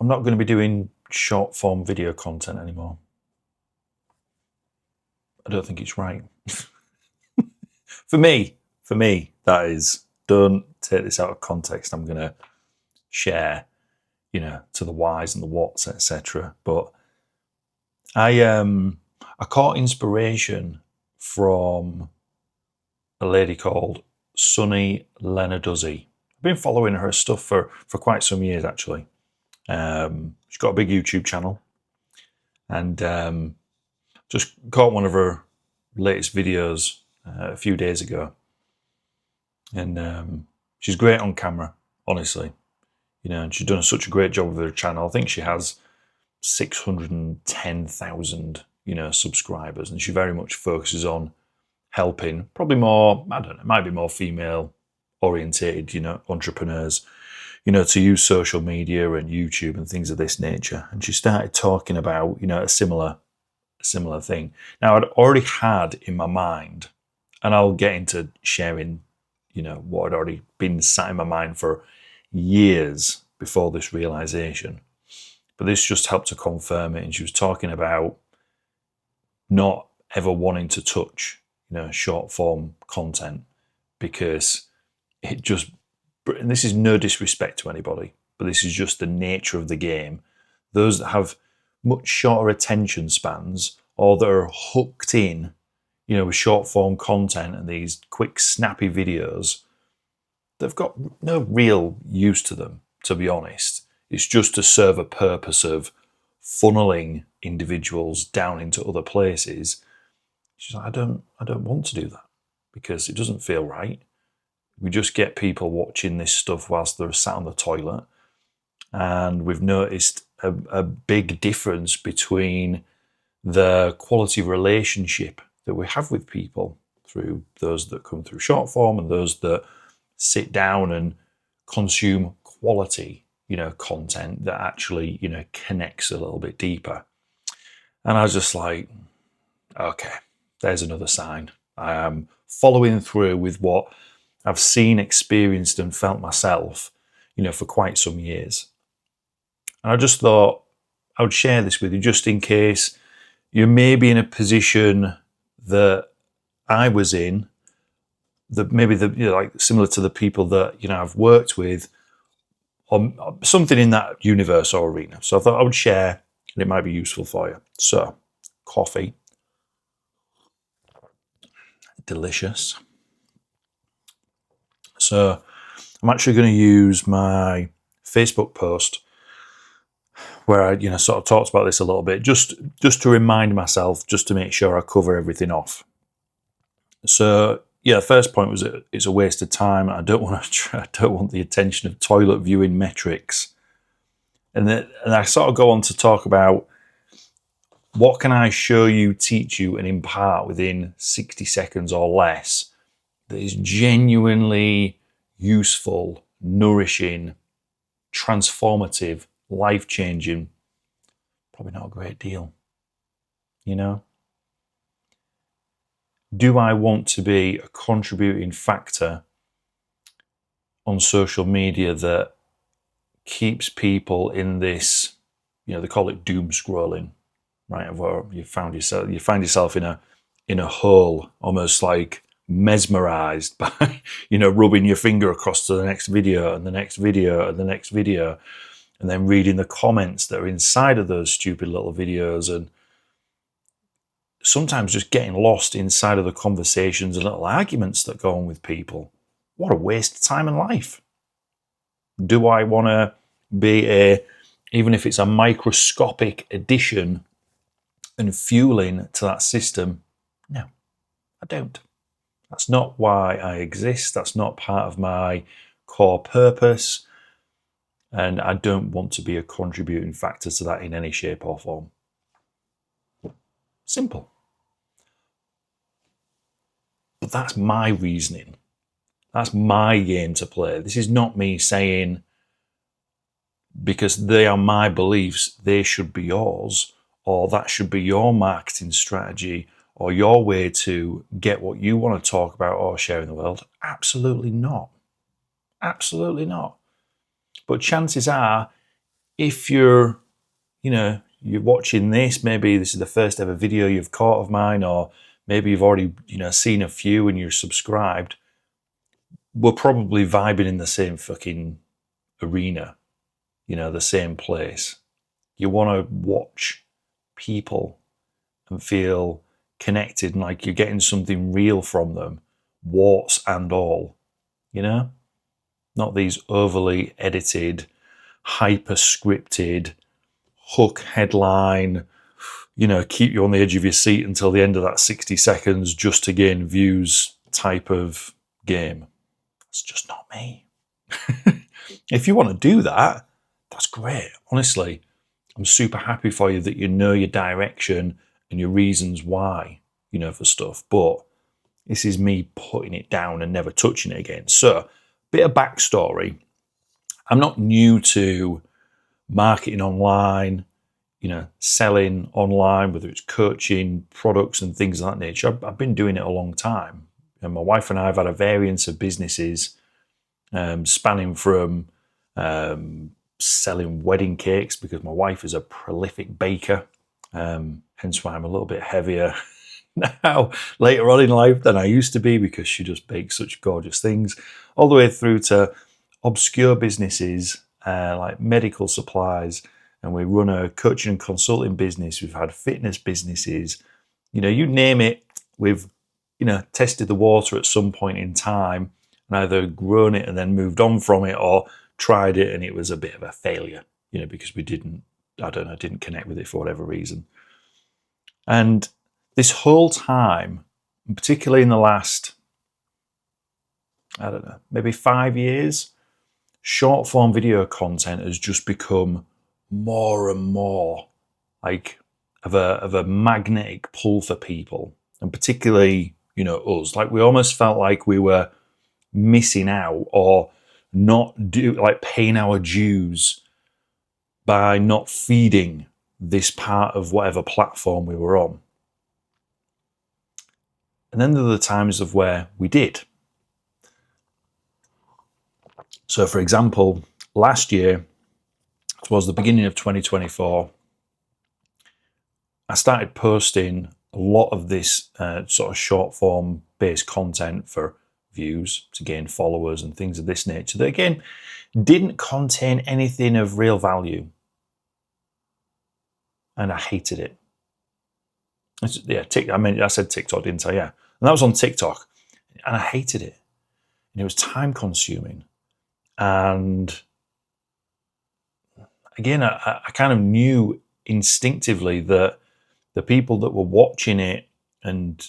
I'm not going to be doing short form video content anymore. I don't think it's right. For me, that is, don't take this out of context. I'm going to share, to the whys and the whats, etc. But I caught inspiration from a lady called Sunny Lenarduzzi. I've been following her stuff for quite some years, actually. She's got a big YouTube channel, and just caught one of her latest videos a few days ago. And she's great on camera, honestly. And she's done such a great job with her channel. I think she has 610,000, subscribers, and she very much focuses on helping, probably more, I don't know, it might be more female orientated, entrepreneurs, to use social media and YouTube and things of this nature. And she started talking about, a similar thing. Now, I'd already had in my mind, and I'll get into sharing, what had already been sat in my mind for years before this realization. But this just helped to confirm it. And she was talking about not ever wanting to touch, short form content, because it just, and this is no disrespect to anybody, but this is just the nature of the game. Those that have much shorter attention spans, or that are hooked in, with short form content and these quick snappy videos, they've got no real use to them, to be honest. It's just to serve a purpose of funneling individuals down into other places. She's like, I don't want to do that, because it doesn't feel right. We just get people watching this stuff whilst they're sat on the toilet. And we've noticed a big difference between the quality of relationship that we have with people through those that come through short form and those that sit down and consume quality, content that actually, connects a little bit deeper. And I was just like, okay, there's another sign. I am following through with what I've seen, experienced, and felt myself, for quite some years. And I just thought I would share this with you, just in case you may be in a position that I was in, that maybe like similar to the people that I've worked with, or something in that universe or arena. So I thought I would share, and it might be useful for you. So, coffee, delicious. So I'm actually going to use my Facebook post where I, sort of talked about this a little bit, just to remind myself, just to make sure I cover everything off. So yeah, the first point was it's a waste of time. I don't want the attention of toilet viewing metrics, and I sort of go on to talk about what can I show you, teach you, and impart within 60 seconds or less that is genuinely useful, nourishing, transformative, life-changing. Probably not a great deal, Do I want to be a contributing factor on social media that keeps people in this, they call it doom scrolling, right? Where you find yourself in a hole, almost like mesmerized by, rubbing your finger across to the next video and the next video and the next video, and then reading the comments that are inside of those stupid little videos, and sometimes just getting lost inside of the conversations and little arguments that go on with people. What a waste of time and life. Do I want to be even if it's a microscopic addition and fueling to that system? No, I don't. That's not why I exist. That's not part of my core purpose. And I don't want to be a contributing factor to that in any shape or form. Simple. But that's my reasoning. That's my game to play. This is not me saying, because they are my beliefs, they should be yours, or that should be your marketing strategy, or your way to get what you want to talk about or share in the world. Absolutely not. Absolutely not. But chances are, if you're, you're watching this, maybe this is the first ever video you've caught of mine, or maybe you've already, seen a few and you're subscribed, we're probably vibing in the same fucking arena, the same place. You want to watch people and feel connected and like you're getting something real from them, warts and all, not these overly edited, hyper scripted, hook headline, keep you on the edge of your seat until the end of that 60 seconds just to gain views type of game. It's just not me. If you want to do that, that's great. Honestly, I'm super happy for you that you know your direction and your reasons why, for stuff. But this is me putting it down and never touching it again. So, bit of backstory. I'm not new to marketing online, selling online, whether it's coaching, products and things of that nature. I've been doing it a long time. And my wife and I have had a variance of businesses spanning from selling wedding cakes, because my wife is a prolific baker, hence why I'm a little bit heavier now later on in life than I used to be, because she just bakes such gorgeous things, all the way through to obscure businesses like medical supplies, and we run a coaching and consulting business. We've had fitness businesses, you name it. We've tested the water at some point in time and either grown it and then moved on from it, or tried it and it was a bit of a failure, because we didn't connect with it for whatever reason. And this whole time, particularly in the last, maybe 5 years, short form video content has just become more and more like of a magnetic pull for people, and particularly, us. Like we almost felt like we were missing out or not paying our dues by not feeding this part of whatever platform we were on. And then there are the times of where we did. So, for example, last year, towards the beginning of 2024, I started posting a lot of this sort of short form based content for views, to gain followers and things of this nature that, again, didn't contain anything of real value. And I hated it. I said TikTok, didn't I? Yeah. And that was on TikTok. And I hated it. And it was time consuming. And again, I kind of knew instinctively that the people that were watching it and,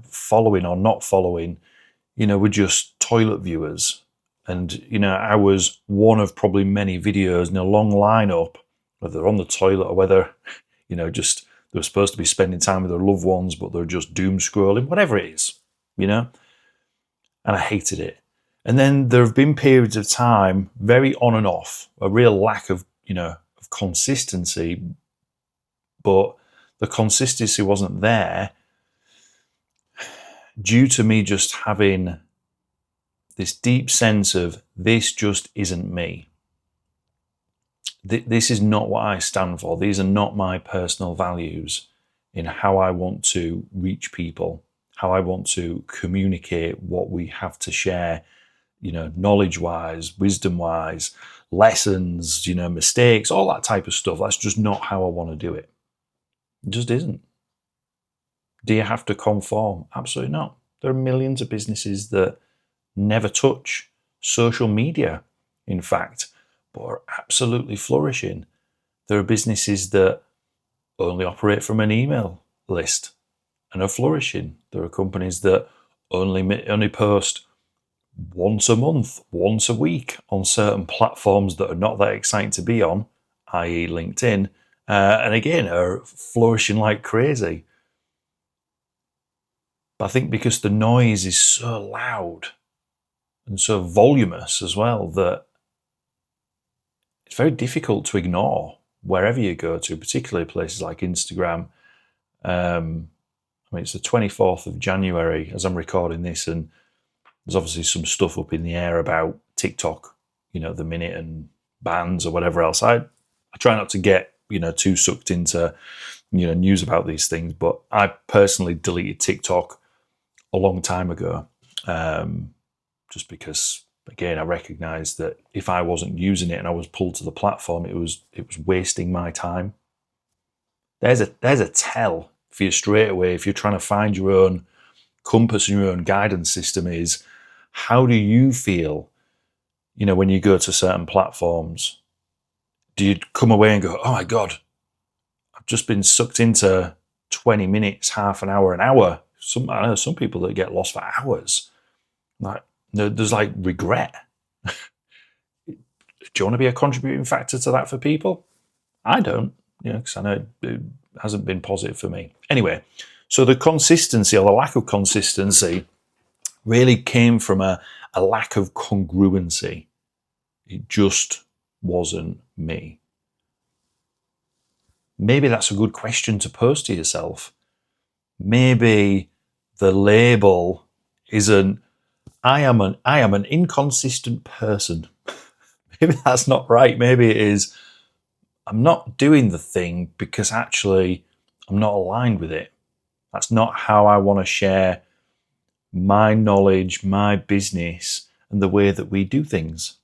following or not following, were just toilet viewers. And, I was one of probably many videos in a long lineup, whether they're on the toilet or whether, just they were supposed to be spending time with their loved ones, but they're just doom scrolling, whatever it is, And I hated it. And then there have been periods of time, very on and off, a real lack of, of consistency, but the consistency wasn't there due to me just having this deep sense of this just isn't me. This is not what I stand for. These are not my personal values in how I want to reach people, how I want to communicate what we have to share, knowledge-wise, wisdom-wise, lessons, mistakes, all that type of stuff. That's just not how I want to do it. It just isn't. Do you have to conform? Absolutely not. There are millions of businesses that never touch social media, in fact, but are absolutely flourishing. There are businesses that only operate from an email list and are flourishing. There are companies that only post once a month, once a week on certain platforms that are not that exciting to be on, i.e. LinkedIn, and again, are flourishing like crazy. But I think because the noise is so loud and so voluminous as well, that it's very difficult to ignore wherever you go to, particularly places like Instagram. It's the 24th of January as I'm recording this, and there's obviously some stuff up in the air about TikTok, the minute, and bans or whatever else. I I try not to get, too sucked into, news about these things, but I personally deleted TikTok a long time ago, just because, again, I recognised that if I wasn't using it and I was pulled to the platform, it was wasting my time. There's a tell for you straight away if you're trying to find your own compass and your own guidance system is, how do you feel, when you go to certain platforms? Do you come away and go, oh my God, I've just been sucked into 20 minutes, half an hour, an hour? I know some people that get lost for hours. Like, there's like regret. Do you want to be a contributing factor to that for people? I don't, because I know it hasn't been positive for me. Anyway, so the consistency or the lack of consistency really came from a lack of congruency. It just wasn't me. Maybe that's a good question to pose to yourself. Maybe the label isn't, I am an inconsistent person. Maybe that's not right. Maybe it is, I'm not doing the thing because actually I'm not aligned with it. That's not how I want to share my knowledge, my business, and the way that we do things.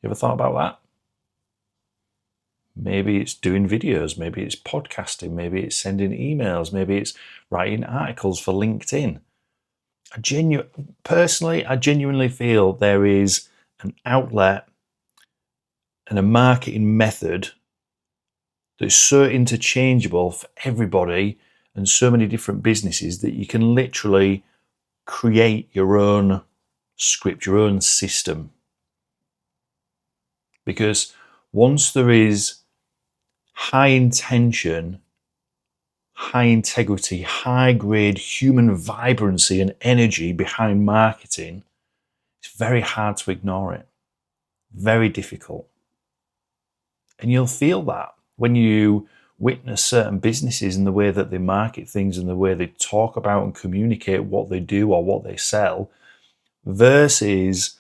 You ever thought about that? Maybe it's doing videos, maybe it's podcasting, maybe it's sending emails, maybe it's writing articles for LinkedIn. I genuinely feel there is an outlet and a marketing method that's so interchangeable for everybody and so many different businesses that you can literally create your own script, your own system. Because once there is high intention, high integrity, high grade human vibrancy and energy behind marketing, it's very hard to ignore it. Very difficult. And you'll feel that when you witness certain businesses and the way that they market things and the way they talk about and communicate what they do or what they sell versus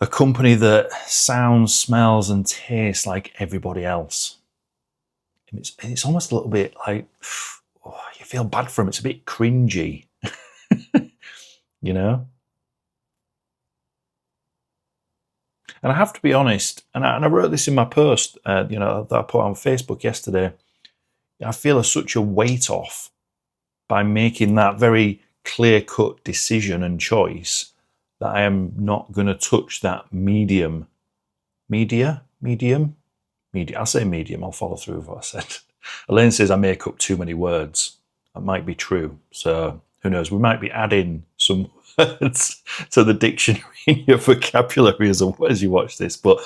a company that sounds, smells and tastes like everybody else. It's almost a little bit like, you feel bad for them. It's a bit cringy, And I have to be honest, and I wrote this in my post, that I put on Facebook yesterday. I feel such a weight off by making that very clear-cut decision and choice that I am not going to touch that medium. I'll say medium. I'll follow through with what I said. Elaine says I make up too many words. That might be true. So who knows? We might be adding some words to the dictionary in your vocabulary as you watch this. But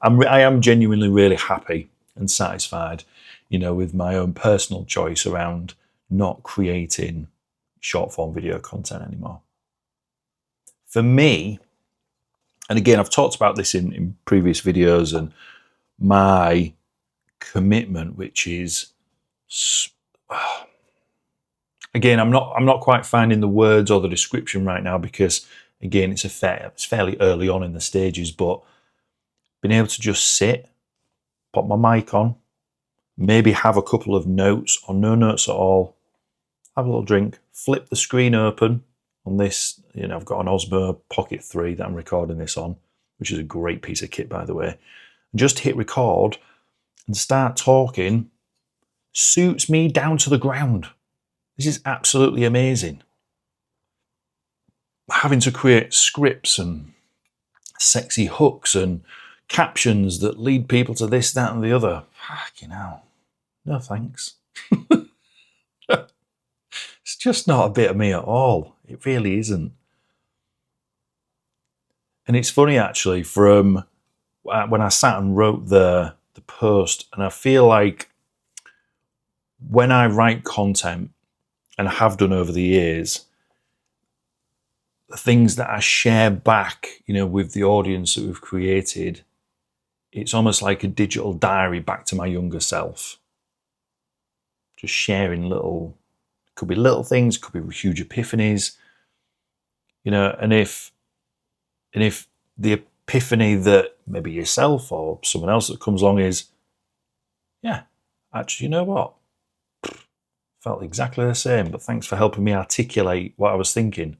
I am genuinely really happy and satisfied, with my own personal choice around not creating short form video content anymore. For me, and again, I've talked about this in previous videos, and my commitment, which is, again, I'm not quite finding the words or the description right now because, again, it's fairly early on in the stages, but being able to just sit, put my mic on, maybe have a couple of notes or no notes at all, have a little drink, flip the screen open on this. I've got an Osmo Pocket 3 that I'm recording this on, which is a great piece of kit, by the way. And just hit record and start talking suits me down to the ground. This is absolutely amazing. Having to create scripts and sexy hooks and captions that lead people to this, that, and the other. Fucking hell. No thanks. It's just not a bit of me at all. It really isn't. And it's funny, actually, from when I sat and wrote the post, and I feel like when I write content, and I have done over the years, the things that I share back, with the audience that we've created, it's almost like a digital diary back to my younger self. Just sharing could be little things, could be huge epiphanies, and if the epiphany that maybe yourself or someone else that comes along is, yeah, actually, you know what? Felt exactly the same, but thanks for helping me articulate what I was thinking.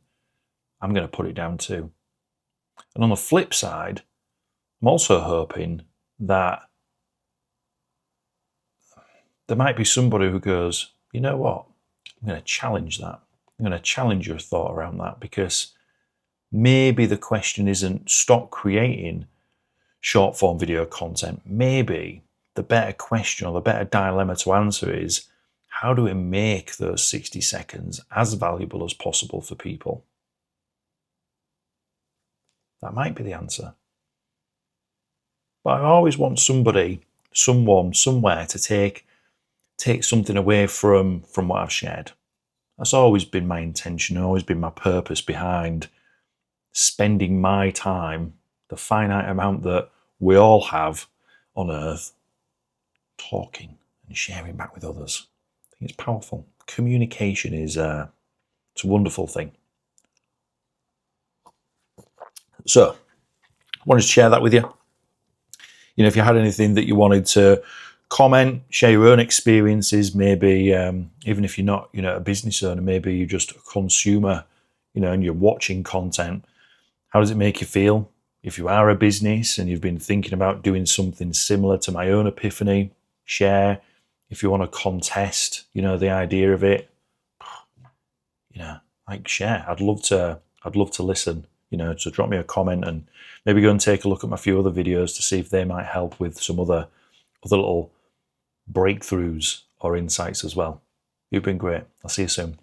I'm going to put it down too. And on the flip side, I'm also hoping that there might be somebody who goes, you know what? I'm going to challenge that. I'm going to challenge your thought around that, because maybe the question isn't stop creating short form video content. Maybe the better question or the better dilemma to answer is, how do we make those 60 seconds as valuable as possible for people? That might be the answer. But I always want somebody, someone, somewhere to take something away from what I've shared. That's always been my intention, always been my purpose behind spending my time, the finite amount that we all have on earth, talking and sharing back with others. I think it's powerful. Communication is it's a wonderful thing. So I wanted to share that with you. You know, if you had anything that you wanted to comment, share your own experiences, maybe even if you're not, you know, a business owner, maybe you're just a consumer, you know, and you're watching content. How does it make you feel? If you are a business and you've been thinking about doing something similar to my own epiphany, share. If you want to contest, you know, the idea of it, you know, like, share. I'd love to listen, you know, so drop me a comment and maybe go and take a look at my few other videos to see if they might help with some other little breakthroughs or insights as well. You've been great. I'll see you soon.